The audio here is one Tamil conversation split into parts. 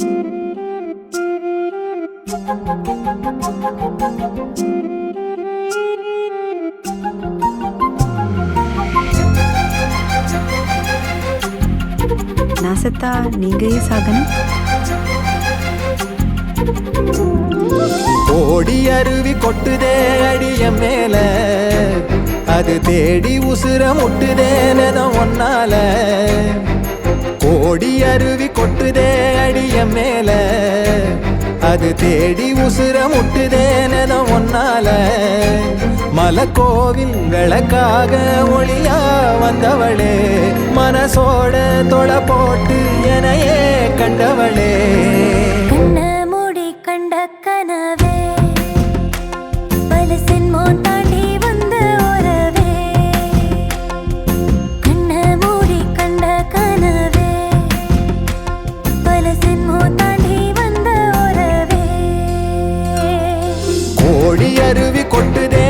நான் செத்தா நீங்க ஏன் சாகணும்? ஓடி அருவி கொட்டுதே அடிய மேல, அது தேடி உசுர முட்டுதேனதும் ஒன்னால. ஓடி அருவி கொட்டுதே அடிய மேல, அது தேடி உசுர முட்டுதேனதும் ஒன்னால. மலக்கோவில் விளக்காக ஒளியா வந்தவளே, மனசோட தொலை போட்டு எனையே கண்டவளே. அருவி கொட்டுதே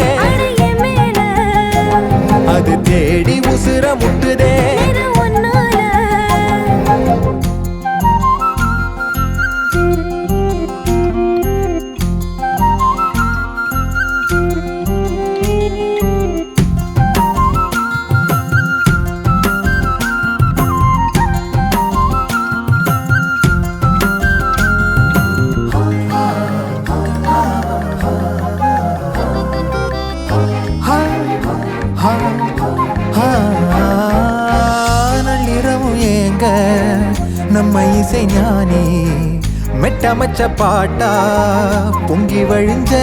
அது தேடி உசுர முட்டுதே. நள்ளிரவும் ஏங்க நம்ம இசை ஞானி மெட்டமச்ச பாட்டா பொங்கி வழிஞ்ச.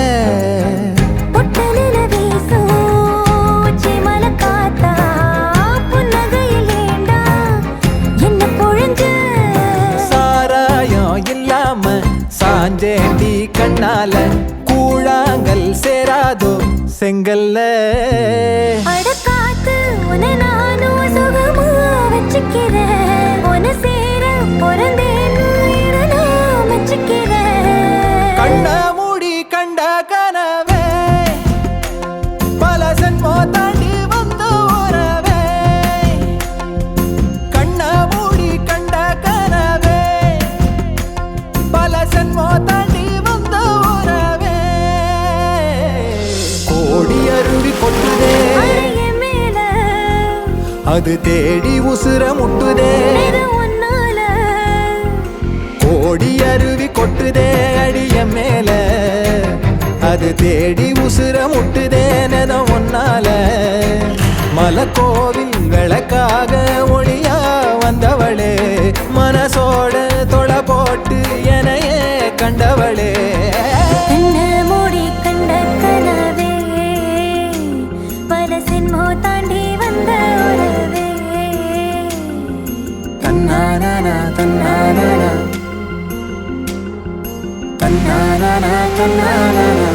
சாராயம் இல்லாம சாஞ்சேண்டி கண்ணால கூழாங்கல் சேராதோ செங்கல்ல. கண்ண மூடி கண்ட கனவே பல சென்மோ தாண்டி வந்த உறவே. கண்ண மூடி கண்ட கனவே பல சென்மோ தாண்டி வந்த உறவே. கோடி அருவி கொட்டுதே அது தேடி உசுர முட்டுதே. கோடி அருவி கொட்டுதே அடிய மேல, அது தேடி உசுர முட்டுதேனதும் ஒன்னால. மலக்கோவில் விளக்காக ஒளியா வந்தவளே, மனசோட தொலை போட்டு எனையே கண்டவளே. தன்னானா தன்னானா தன்னானா தன்னானா